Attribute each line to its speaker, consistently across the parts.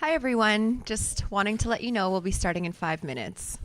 Speaker 1: Hi, everyone. Just wanting to let you know we'll be starting in 5 minutes.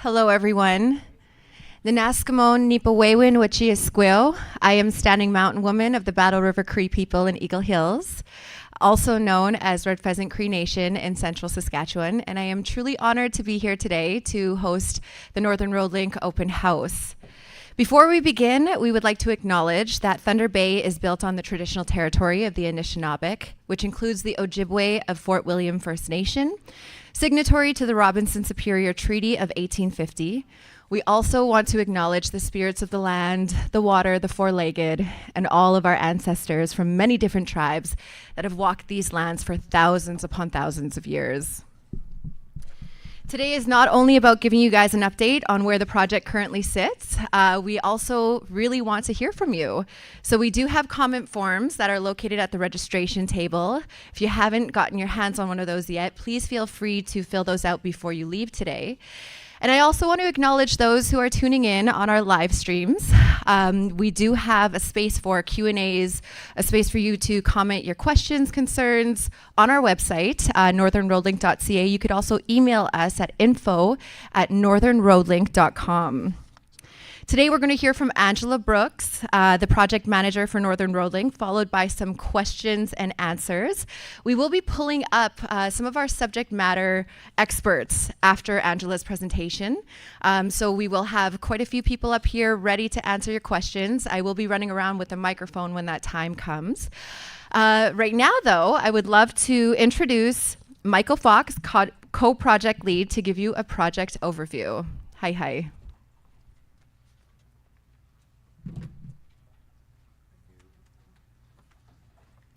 Speaker 1: Hello, everyone. The Naskamon Nipawewin Wachi Esquil. I am Standing Mountain Woman of the Battle River Cree people in Eagle Hills, also known as Red Pheasant Cree Nation in central Saskatchewan, and I am truly honored to be here today to host the Northern Road Link Open House. Before we begin, we would like to acknowledge that Thunder Bay is built on the traditional territory of the Anishinaabeg, which includes the Ojibwe of Fort William First Nation, signatory to the Robinson-Superior Treaty of 1850. We also want to acknowledge the spirits of the land, the water, the four-legged, and all of our ancestors from many different tribes that have walked these lands for thousands upon thousands of years. Today is not only about giving you guys an update on where the project currently sits, we also really want to hear from you. So we do have comment forms that are located at the registration table. If you haven't gotten your hands on one of those yet, please feel free to fill those out before you leave today. And I also want to acknowledge those who are tuning in on our live streams. We do have a space for Q&As, a space for you to comment your questions, concerns on our website, northernroadlink.ca. You could also email us at info@northernroadlink.com. Today we're going to hear from Angela Brooks, the project manager for Northern Road Link, followed by some questions and answers. We will be pulling up some of our subject matter experts after Angela's presentation. So we will have quite a few people up here ready to answer your questions. I will be running around with a microphone when that time comes. Right now, though, I would love to introduce Michael Fox, co-project lead, to give you a project overview. Hi.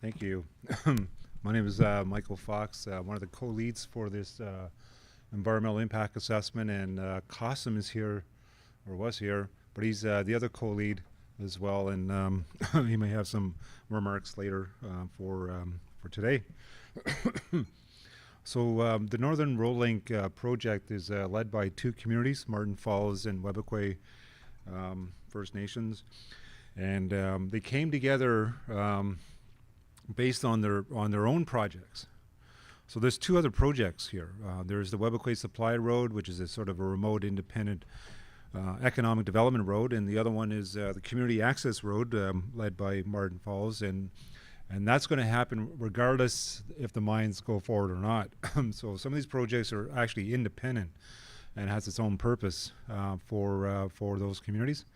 Speaker 2: Thank you. My name is Michael Fox, one of the co-leads for this environmental impact assessment, and Qasim is here, or was here, but he's the other co-lead as well, and he may have some remarks later for today. So the Northern Road Link project is led by two communities, Martin Falls and Webequie First Nations, and they came together based on their own projects. So there's two other projects here. There's the Webequie Supply Road, which is a sort of a remote, independent economic development road, and the other one is the Community Access Road, led by Martin Falls, and that's going to happen regardless if the mines go forward or not. So some of these projects are actually independent and has its own purpose for those communities.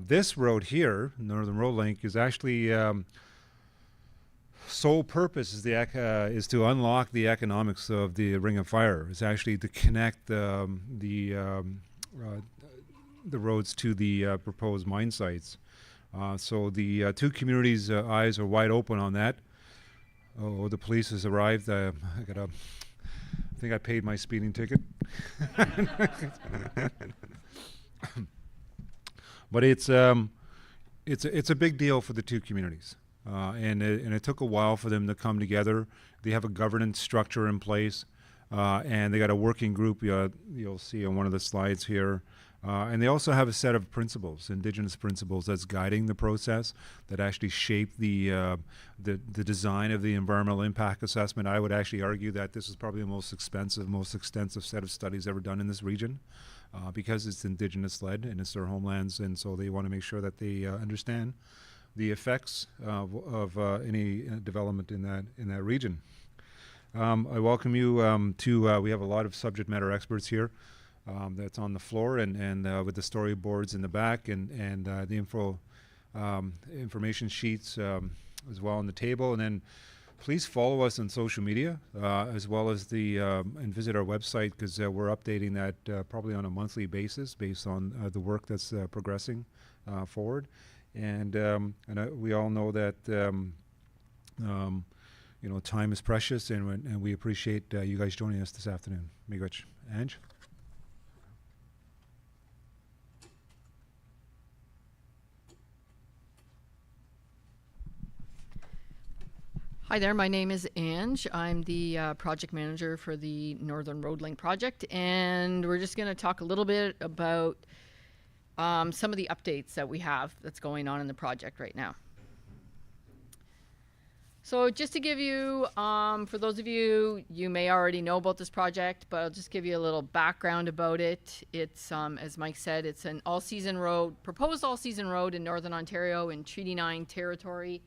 Speaker 2: This road here, Northern Road Link, is actually sole purpose is to unlock the economics of the Ring of Fire. It's actually to connect the roads to the proposed mine sites. So the two communities' eyes are wide open on that. Oh, the police has arrived. I think I paid my speeding ticket. But it's a big deal for the two communities. And it took a while for them to come together. They have a governance structure in place, and they got a working group you'll see on one of the slides here. And they also have a set of principles, Indigenous principles, that's guiding the process, that actually shape the design of the environmental impact assessment. I would actually argue that this is probably the most expensive, most extensive set of studies ever done in this region, because it's Indigenous-led and it's their homelands, and so they want to make sure that they understand the effects of any development in that region. I welcome you to, we have a lot of subject matter experts here that's on the floor, and with the storyboards in the back, and the information sheets as well on the table. And then please follow us on social media, as well as and visit our website, because we're updating that probably on a monthly basis based on the work that's progressing forward. And we all know that time is precious, and we appreciate you guys joining us this afternoon. Miigwech. Ange?
Speaker 3: Hi there, my name is Ange. I'm the project manager for the Northern Road Link project, and we're just going to talk a little bit about some of the updates that we have that's going on in the project right now. So just to give you, for those of you, you may already know about this project, but I'll just give you a little background about it. It's, as Mike said, it's an all-season road, proposed all-season road in Northern Ontario in Treaty 9 territory.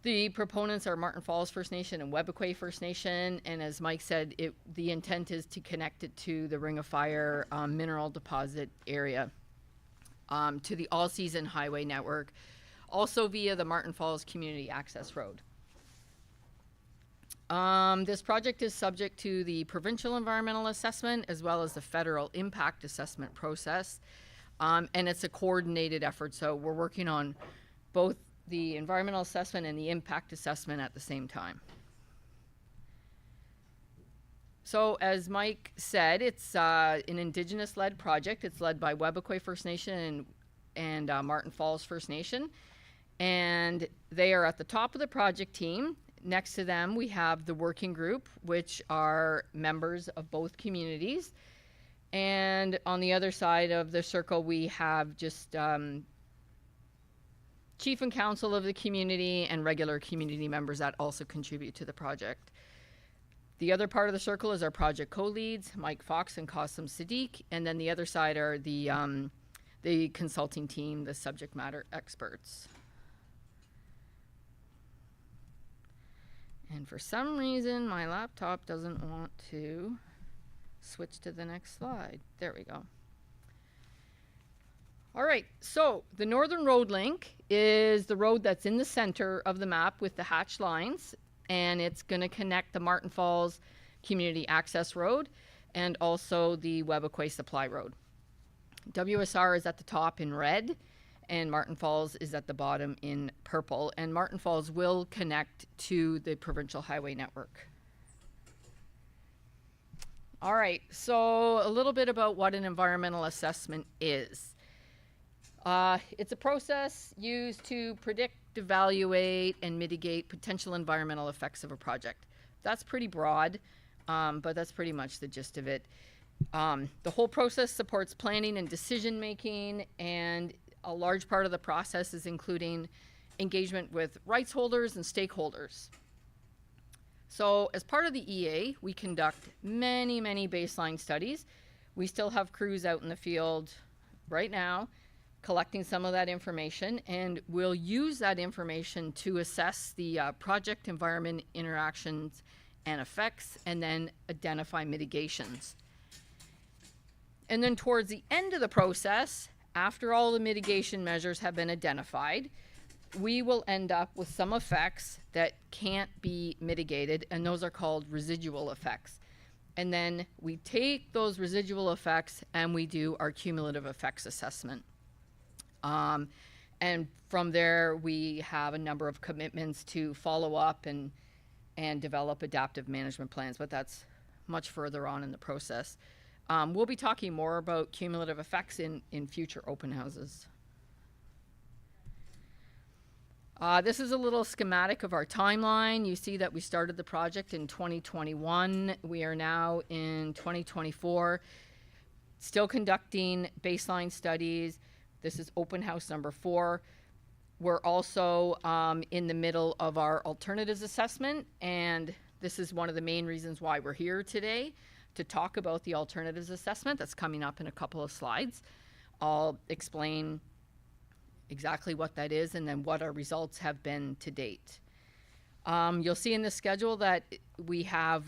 Speaker 3: The proponents are Martin Falls First Nation and Webequie First Nation, and as Mike said, the intent is to connect it to the Ring of Fire mineral deposit area, to the all-season highway network, also via the Martin Falls Community Access Road. This project is subject to the provincial environmental assessment as well as the federal impact assessment process, and it's a coordinated effort, so we're working on both the environmental assessment and the impact assessment at the same time. So as Mike said, it's an Indigenous-led project. It's led by Webequie First Nation and Martin Falls First Nation. And they are at the top of the project team. Next to them, we have the working group, which are members of both communities. And on the other side of the circle, we have just chief and council of the community and regular community members that also contribute to the project. The other part of the circle is our project co-leads, Mike Fox and Qasim Sadiq. And then the other side are the consulting team, the subject matter experts. And for some reason, my laptop doesn't want to switch to the next slide. There we go. All right, so the Northern Road Link is the road that's in the center of the map with the hatched lines, and it's going to connect the Martin Falls Community Access Road and also the Webequie Supply Road. WSR is at the top in red, and Martin Falls is at the bottom in purple, and Martin Falls will connect to the provincial highway network. All right, so a little bit about what an environmental assessment is. It's a process used to predict, evaluate, and mitigate potential environmental effects of a project. That's pretty broad, but that's pretty much the gist of it. The whole process supports planning and decision making, and a large part of the process is including engagement with rights holders and stakeholders. So as part of the EA, we conduct many, many baseline studies. We still have crews out in the field right now collecting some of that information, and we'll use that information to assess the project environment interactions and effects, and then identify mitigations. And then towards the end of the process, after all the mitigation measures have been identified, we will end up with some effects that can't be mitigated, and those are called residual effects. And then we take those residual effects and we do our cumulative effects assessment. And from there, we have a number of commitments to follow up and develop adaptive management plans, but that's much further on in the process. We'll be talking more about cumulative effects in future open houses. This is a little schematic of our timeline. You see that we started the project in 2021. We are now in 2024, still conducting baseline studies. This is open house number 4. We're also in the middle of our alternatives assessment, and this is one of the main reasons why we're here today, to talk about the alternatives assessment that's coming up in a couple of slides. I'll explain exactly what that is and then what our results have been to date. You'll see in the schedule that we have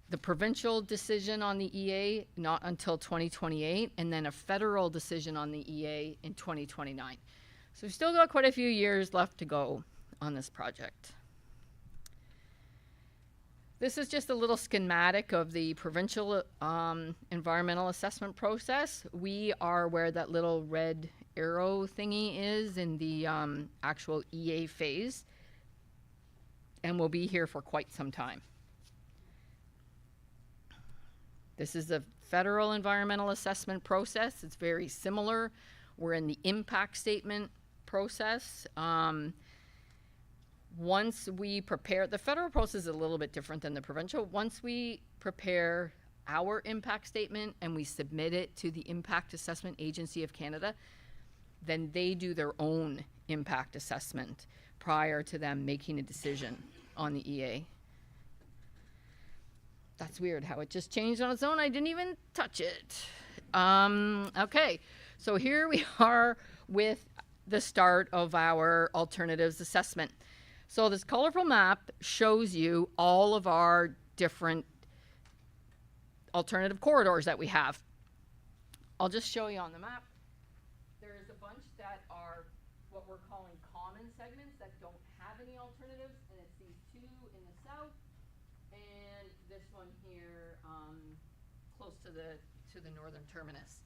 Speaker 3: the provincial decision on the EA not until 2028, and then a federal decision on the EA in 2029. So we've still got quite a few years left to go on this project. This is just a little schematic of the provincial environmental assessment process. We are where that little red arrow thingy is in the actual EA phase, and we'll be here for quite some time. This is a federal environmental assessment process. It's very similar. We're in the impact statement process. Once we prepare, the federal process is a little bit different than the provincial. Once we prepare our impact statement and we submit it to the Impact Assessment Agency of Canada, then they do their own impact assessment prior to them making a decision on the EA. That's weird how it just changed on its own. I didn't even touch it. Okay, so here we are with the start of our alternatives assessment. So this colorful map shows you all of our different alternative corridors that we have. I'll just show you on the map. There's a bunch that are what we're calling common segments that don't have any alternatives, and it's these two in the south and this one here close to the northern terminus.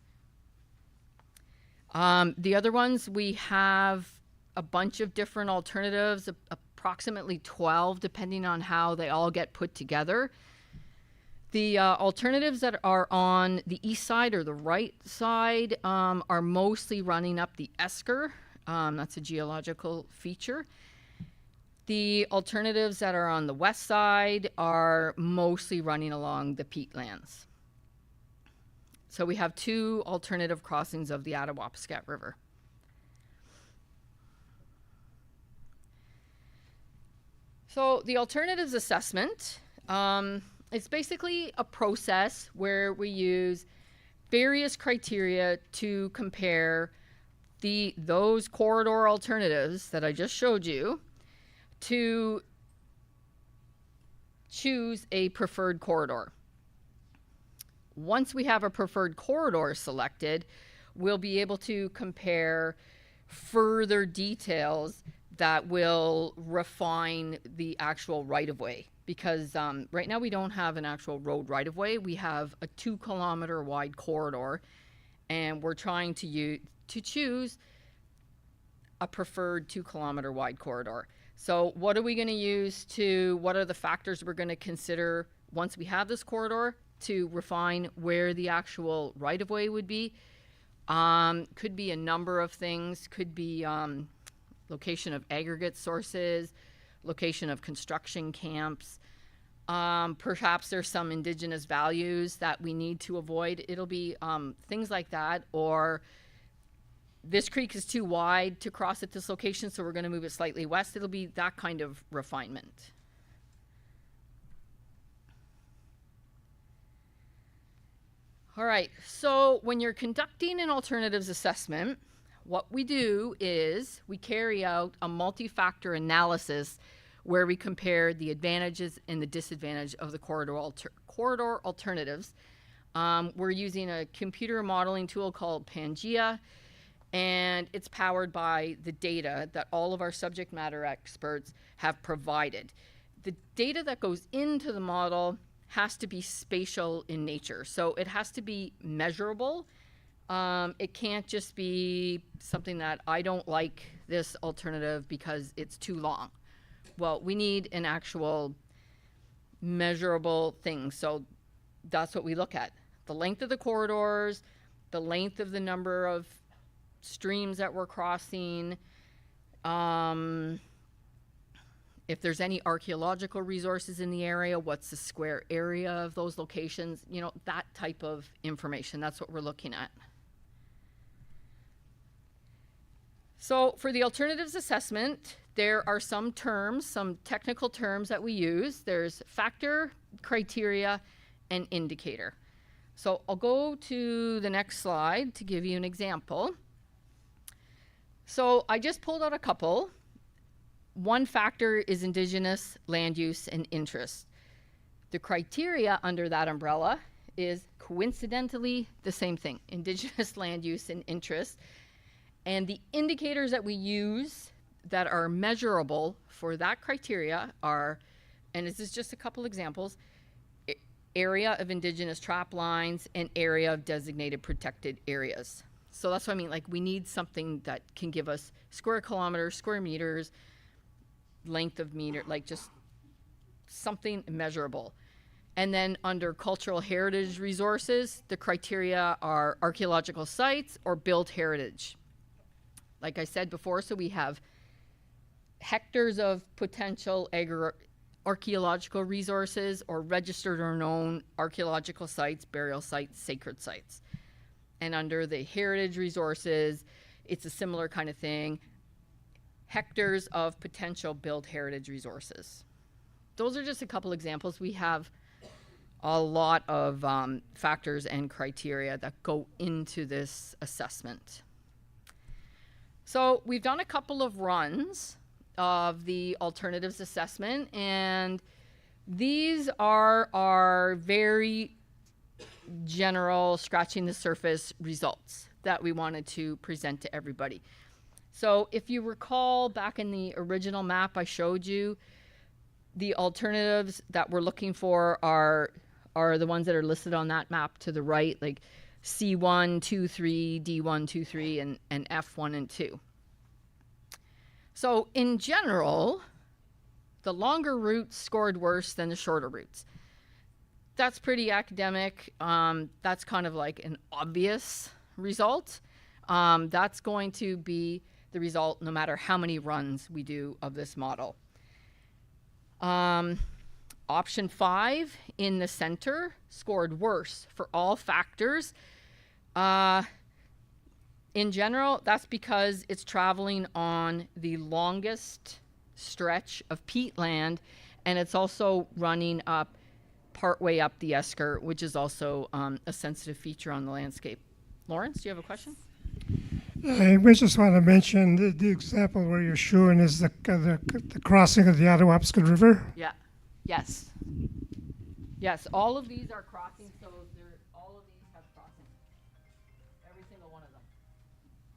Speaker 3: The other ones, we have a bunch of different alternatives, approximately 12, depending on how they all get put together. The alternatives that are on the east side or the right side are mostly running up the esker. That's a geological feature. The alternatives that are on the west side are mostly running along the peatlands. So we have 2 alternative crossings of the Attawapiskat River. So the alternatives assessment, it's basically a process where we use various criteria to compare those corridor alternatives that I just showed you to choose a preferred corridor. Once we have a preferred corridor selected, we'll be able to compare further details that will refine the actual right-of-way. Because right now we don't have an actual road right-of-way. We have a 2-kilometer wide corridor, and we're trying to choose a preferred 2-kilometer wide corridor. So what are we going to use what are the factors we're going to consider once we have this corridor to refine where the actual right-of-way would be? Could be a number of things. Could be location of aggregate sources, location of construction camps. Perhaps there's some indigenous values that we need to avoid. It'll be things like that, or this creek is too wide to cross at this location, so we're going to move it slightly west. It'll be that kind of refinement. All right, so when you're conducting an alternatives assessment, what we do is we carry out a multi-factor analysis where we compare the advantages and the disadvantage of the corridor alternatives. We're using a computer modeling tool called Pangea, and it's powered by the data that all of our subject matter experts have provided. The data that goes into the model has to be spatial in nature, so it has to be measurable. It can't just be something that I don't like this alternative because it's too long. Well, we need an actual measurable thing. So that's what we look at. The length of the corridors, the length of the number of streams that we're crossing, if there's any archaeological resources in the area, what's the square area of those locations, that type of information. That's what we're looking at. So for the alternatives assessment, there are some terms, some technical terms that we use. There's factor, criteria, and indicator. So I'll go to the next slide to give you an example. So I just pulled out a couple. One factor is Indigenous land use and interest. The criteria under that umbrella is coincidentally the same thing, Indigenous land use and interest. And the indicators that we use that are measurable for that criteria are, and this is just a couple examples, area of Indigenous trap lines and area of designated protected areas. So that's what I mean, like we need something that can give us square kilometers, square meters, length of meter, like just something measurable. And then under cultural heritage resources, the criteria are archaeological sites or built heritage. Like I said before, so we have hectares of potential archaeological resources or registered or known archaeological sites, burial sites, sacred sites. And under the heritage resources, it's a similar kind of thing. hectares of potential built heritage resources. Those are just a couple examples. We have a lot of factors and criteria that go into this assessment. So we've done a couple of runs of the alternatives assessment, and these are our very general, scratching the surface results that we wanted to present to everybody. So if you recall back in the original map I showed you, the alternatives that we're looking for are the ones that are listed on that map to the right, like C1, 2, 3, D1, 2, 3, and F1 and 2. So in general, the longer routes scored worse than the shorter routes. That's pretty academic. That's kind of like an obvious result. That's going to be the result no matter how many runs we do of this model. Option 5 in the center scored worse for all factors. In general, that's because it's traveling on the longest stretch of peatland, and it's also running up partway up the esker, which is also a sensitive feature on the landscape. Lawrence, do you have a question?
Speaker 4: I just want to mention the example where you're showing is the crossing of the Ottawapiskat River.
Speaker 3: Yeah. Yes. Yes. All of these are crossings, so all of these have crossings. Every single one of them,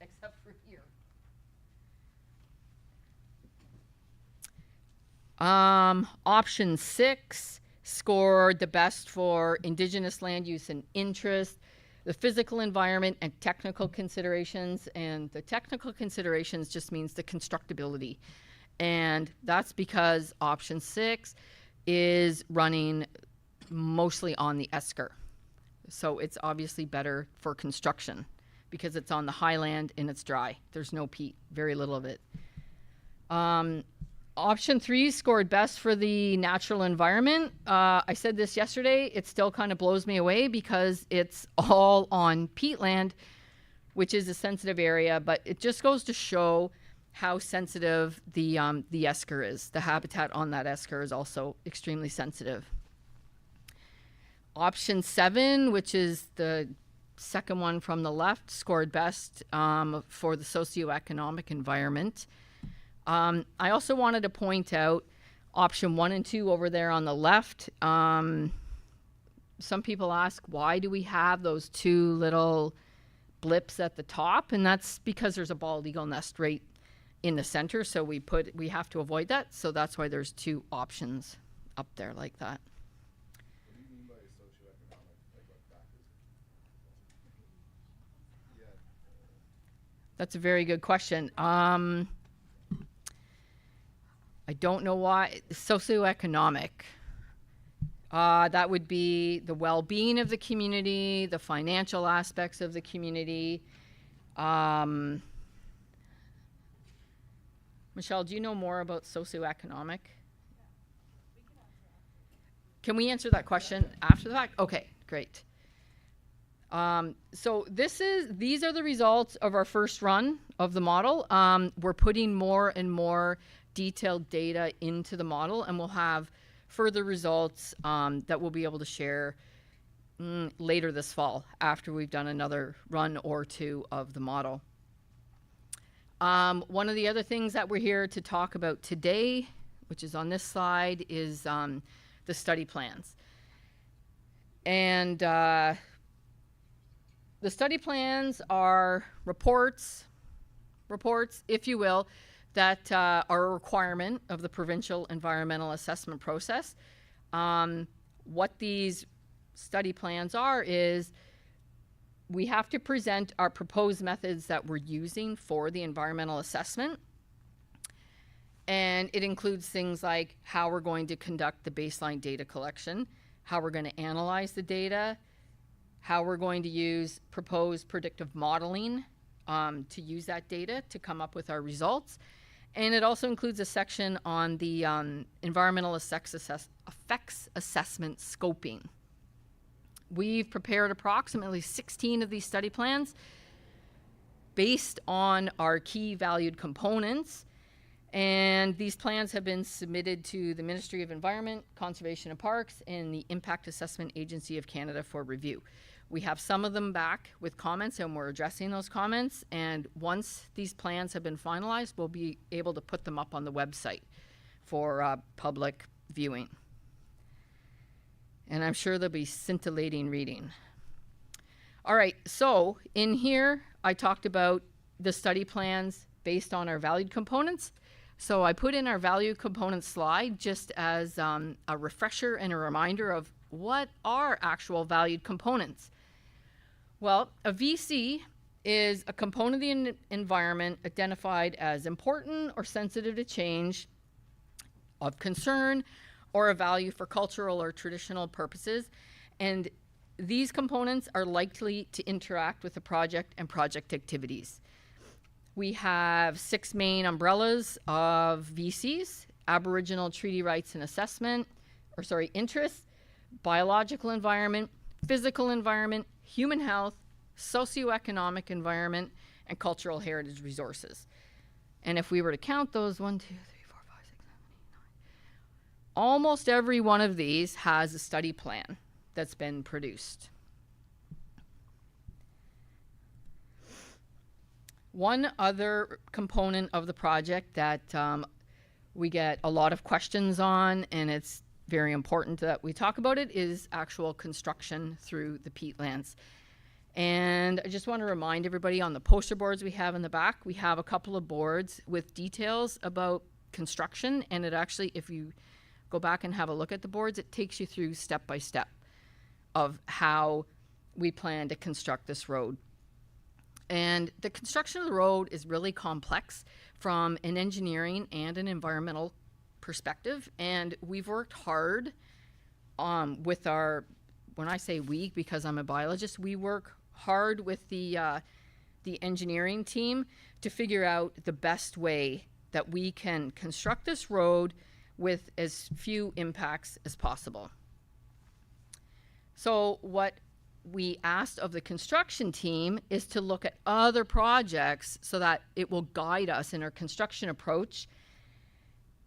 Speaker 3: except for here. Option 6 scored the best for Indigenous land use and interest, the physical environment, and technical considerations. And the technical considerations just means the constructability. And that's because option 6 is running mostly on the esker. So it's obviously better for construction because it's on the highland and it's dry. There's no peat, very little of it. Option 3 scored best for the natural environment. I said this yesterday, it still kind of blows me away because it's all on peatland, which is a sensitive area, but it just goes to show how sensitive the esker is. The habitat on that esker is also extremely sensitive. Option 7, which is the second one from the left, scored best for the socioeconomic environment. I also wanted to point out option 1 and 2 over there on the left. Some people ask, why do we have those two little blips at the top? And that's because there's a bald eagle nest right in the center, so we have to avoid that. So that's why there's two options up there like that.
Speaker 5: What do you mean by socioeconomic? Like what factors? Yeah.
Speaker 3: That's a very good question. I don't know why. Socioeconomic. That would be the well-being of the community, the financial aspects of the community. Michelle, do you know more about socioeconomic? Can we answer that question after the fact? Okay, great. So these are the results of our first run of the model. We're putting more and more detailed data into the model, and we'll have further results that we'll be able to share later this fall after we've done another run or two of the model. One of the other things that we're here to talk about today, which is on this slide, is the study plans. And the study plans are reports, if you will, that are a requirement of the provincial environmental assessment process. What these study plans are is we have to present our proposed methods that we're using for the environmental assessment. And it includes things like how we're going to conduct the baseline data collection, how we're going to analyze the data, how we're going to use proposed predictive modeling to use that data to come up with our results. And it also includes a section on the environmental effects assessment scoping. We've prepared approximately 16 of these study plans based on our key valued components. And these plans have been submitted to the Ministry of Environment, Conservation and Parks, and the Impact Assessment Agency of Canada for review. We have some of them back with comments, and we're addressing those comments. And once these plans have been finalized, we'll be able to put them up on the website for public viewing. And I'm sure they'll be scintillating reading. All right, so in here, I talked about the study plans based on our valued components. So I put in our value component slide just as a refresher and a reminder of what are actual valued components. Well, a VC is a component of the environment identified as important or sensitive to change, of concern, or a value for cultural or traditional purposes. And these components are likely to interact with the project and project activities. We have 6 main umbrellas of VCs: Aboriginal treaty rights and assessment, interests, biological environment, physical environment, human health, socioeconomic environment, and cultural heritage resources. And if we were to count those, 1, 2, 3, 4, 5, 6, 7, 8, 9, almost every one of these has a study plan that's been produced. One other component of the project that we get a lot of questions on, and it's very important that we talk about it, is actual construction through the peatlands. And I just want to remind everybody, on the poster boards we have in the back, we have a couple of boards with details about construction, and it actually, if you go back and have a look at the boards, it takes you through step by step of how we plan to construct this road. And the construction of the road is really complex from an engineering and an environmental perspective. And we've worked hard with our, when I say we, because I'm a biologist, we work hard with the engineering team to figure out the best way that we can construct this road with as few impacts as possible. So what we asked of the construction team is to look at other projects so that it will guide us in our construction approach.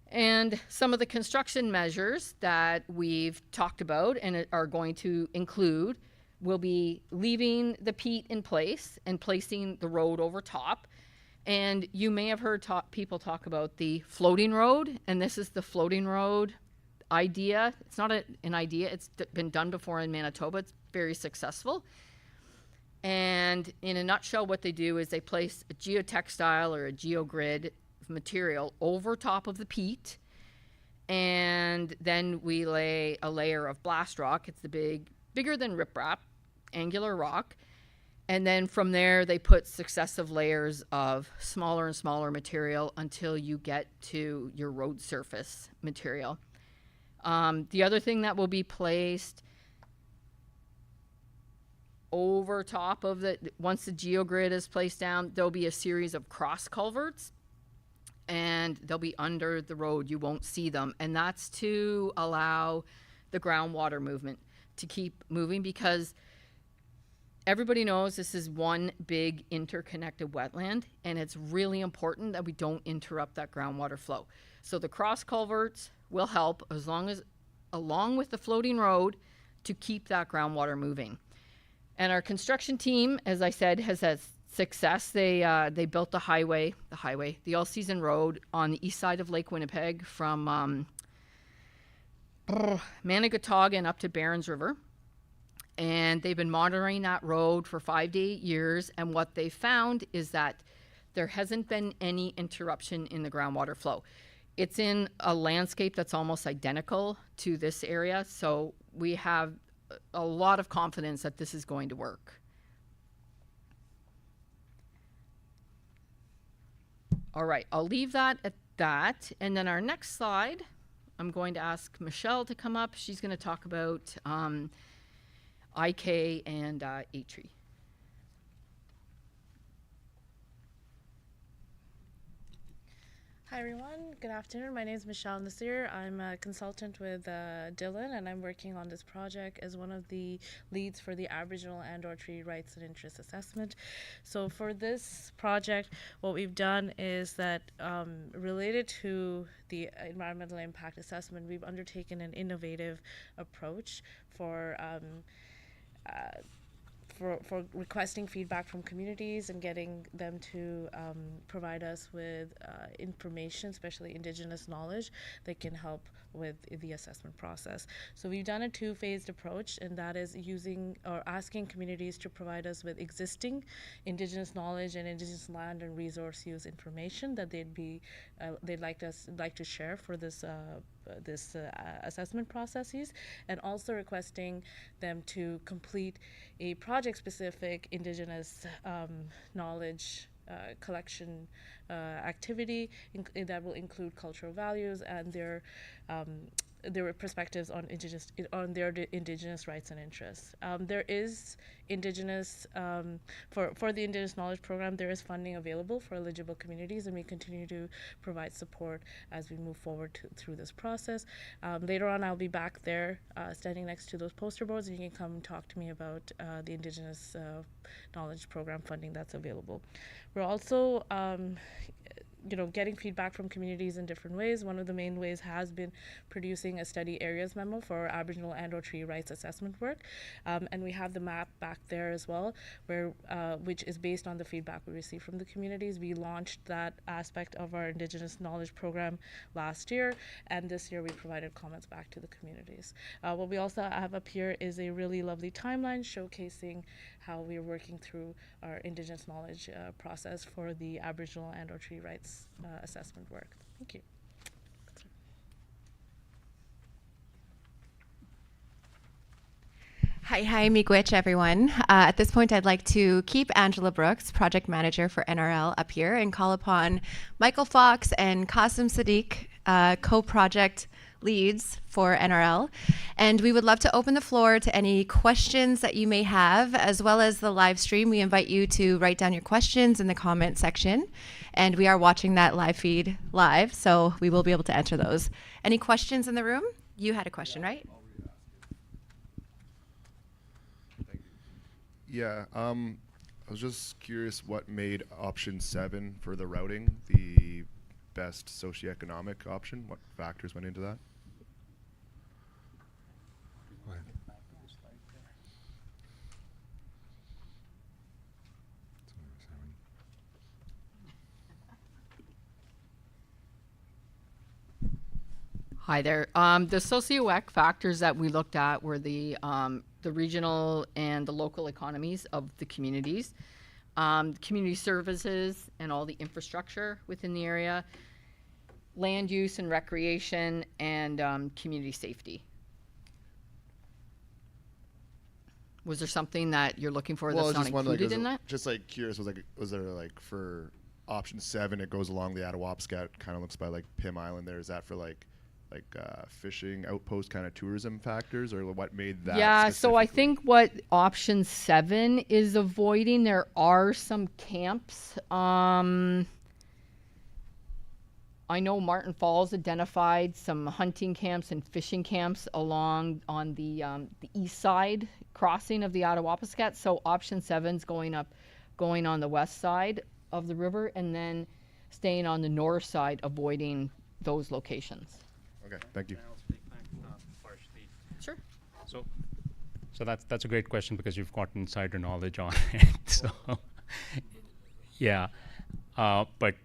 Speaker 3: And some of the construction measures that we've talked about and are going to include will be leaving the peat in place and placing the road over top. And you may have heard people talk about the floating road, and this is the floating road idea. It's not an idea, it's been done before in Manitoba. It's very successful. And in a nutshell, what they do is they place a geotextile or a geogrid material over top of the peat, and then we lay a layer of blast rock. It's the bigger than riprap, angular rock. And then from there, they put successive layers of smaller and smaller material until you get to your road surface material. The other thing that will be placed over top of once the geogrid is placed down, there'll be a series of cross culverts, and they'll be under the road. You won't see them. And that's to allow the groundwater movement to keep moving, because everybody knows this is one big interconnected wetland, and it's really important that we don't interrupt that groundwater flow. So the cross culverts will help along with the floating road to keep that groundwater moving. And our construction team, as I said, has had success. They built the all-season road on the east side of Lake Winnipeg from Manigatogan up to Barons River. And they've been monitoring that road for 5 to 8 years. And what they found is that there hasn't been any interruption in the groundwater flow. It's in a landscape that's almost identical to this area. So we have a lot of confidence that this is going to work. All right, I'll leave that at that. And then our next slide, I'm going to ask Michelle to come up. She's going to talk about IK and ATREE.
Speaker 6: Hi everyone. Good afternoon. My name is Michelle Nasir. I'm a consultant with Dylan, and I'm working on this project as one of the leads for the Aboriginal and/or Treaty Rights and Interest Assessment. So for this project, what we've done is that related to the environmental impact assessment, we've undertaken an innovative approach for requesting feedback from communities and getting them to provide us with information, especially Indigenous knowledge, that can help with the assessment process. So we've done a two-phased approach, and that is using or asking communities to provide us with existing Indigenous knowledge and Indigenous land and resource use information that they'd like to share for this assessment processes, and also requesting them to complete a project-specific Indigenous knowledge collection activity that will include cultural values and their perspectives on their Indigenous rights and interests. There is Indigenous for the Indigenous Knowledge Program. There is funding available for eligible communities, and we continue to provide support as we move forward through this process. Later on, I'll be back there standing next to those poster boards, and you can come and talk to me about the Indigenous Knowledge Program funding that's available. We're also getting feedback from communities in different ways. One of the main ways has been producing a study areas memo for Aboriginal and/or treaty rights assessment work, and we have the map back there as well, which is based on the feedback we received from the communities. We launched that aspect of our Indigenous Knowledge Program last year, and this year we provided comments back to the communities. What we also have up here is a really lovely timeline showcasing how we are working through our Indigenous knowledge process for the Aboriginal and/or treaty rights assessment work. Thank you.
Speaker 1: Hi, miigwech, everyone. At this point, I'd like to keep Angela Brooks, project manager for NRL, up here and call upon Michael Fox and Qasim Sadiq, co-project leads for NRL. And we would love to open the floor to any questions that you may have, as well as the live stream. We invite you to write down your questions in the comment section. And we are watching that live feed live, so we will be able to answer those. Any questions in the room? You had a question, right?
Speaker 5: Yeah, I was just curious what made option 7 for the routing the best socioeconomic option? What factors went into that?
Speaker 3: Hi there. The socioeconomic factors that we looked at were the regional and the local economies of the communities, community services and all the infrastructure within the area, land use and recreation, and community safety. Was there something that you're looking for that's not included in that?
Speaker 5: Just like curious, was there like for option 7, it goes along the Attawapskat, kind of looks by like Pym Island there. Is that for like fishing outpost kind of tourism factors, or what made that?
Speaker 3: Yeah, so I think what option 7 is avoiding, there are some camps. I know Martin Falls identified some hunting camps and fishing camps along on the east side crossing of the Attawapskat. So option 7's going on the west side of the river, and then staying on the north side, avoiding those locations.
Speaker 5: Okay, thank you.
Speaker 3: Sure.
Speaker 7: So that's a great question, because you've got insider knowledge on it. So, yeah. But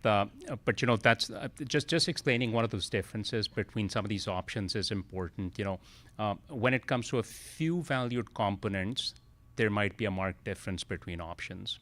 Speaker 7: you know, that's just explaining one of those differences between some of these options is important. You know, when it comes to a few valued components, there might be a marked difference between options.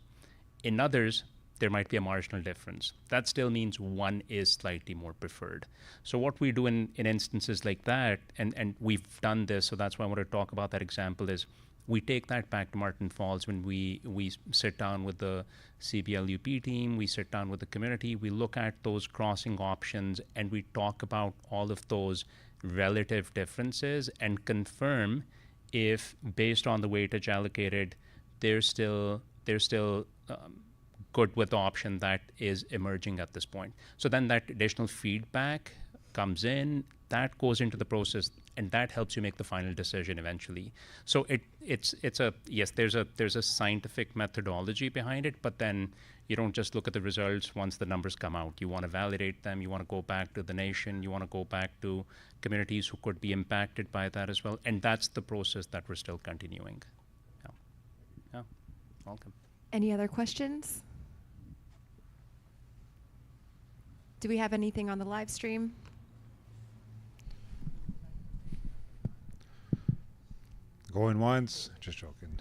Speaker 7: In others, there might be a marginal difference. That still means one is slightly more preferred. So what we do in instances like that, and we've done this, so that's why I want to talk about that example, is we take that back to Martin Falls when we sit down with the CBLUP team, we sit down with the community, we look at those crossing options, and we talk about all of those relative differences and confirm if, based on the weightage allocated, there's still good with the option that is emerging at this point. So then that additional feedback comes in, that goes into the process, and that helps you make the final decision eventually. So it's a yes, there's a scientific methodology behind it, but then you don't just look at the results once the numbers come out. You want to validate them. You want to go back to the nation. You want to go back to communities who could be impacted by that as well. And that's the process that we're still continuing. Yeah. Yeah. Welcome.
Speaker 1: Any other questions? Do we have anything on the live stream?
Speaker 2: Going once, just joking.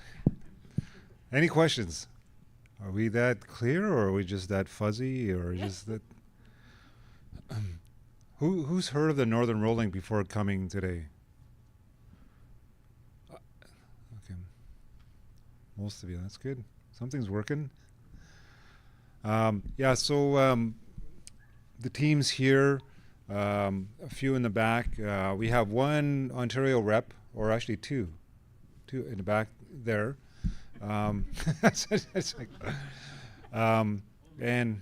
Speaker 2: Any questions? Are we that clear, or are we just that fuzzy, or just that? Who's heard of the Northern Rolling before coming today? Okay, most of you. That's good. Something's working. Yeah. So the teams here, a few in the back. We have one Ontario rep, or actually two in the back there. It's like, and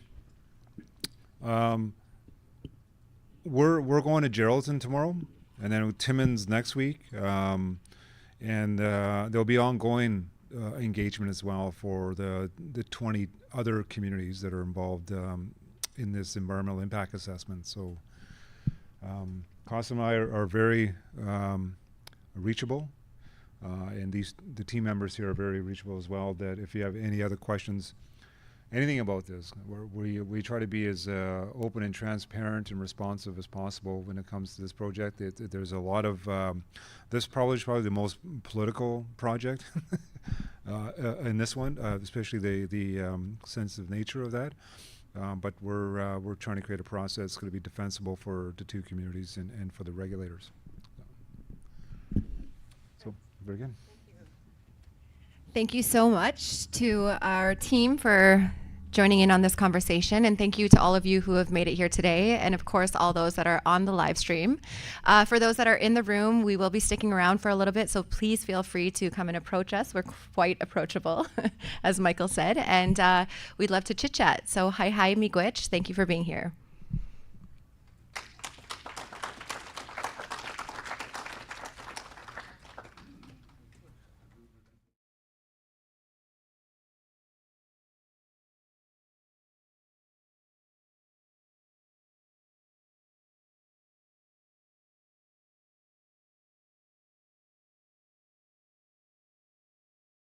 Speaker 2: we're going to Geraldton tomorrow, and then Timmins next week, and there'll be ongoing engagement as well for the 20 other communities that are involved in this environmental impact assessment. So Costa and I are very reachable. And the team members here are very reachable as well, that if you have any other questions, anything about this, we try to be as open and transparent and responsive as possible when it comes to this project. There's a lot of, this probably is probably the most political project in this one, especially the sensitive nature of that. But we're trying to create a process that's going to be defensible for the two communities and for the regulators. Very good.
Speaker 1: Thank you so much to our team for joining in on this conversation, and thank you to all of you who have made it here today, and of course all those that are on the live stream. For those that are in the room, we will be sticking around for a little bit, so please feel free to come and approach us. We're quite approachable, as Michael said, and we'd love to chit chat. So hi miigwech, thank you for being here.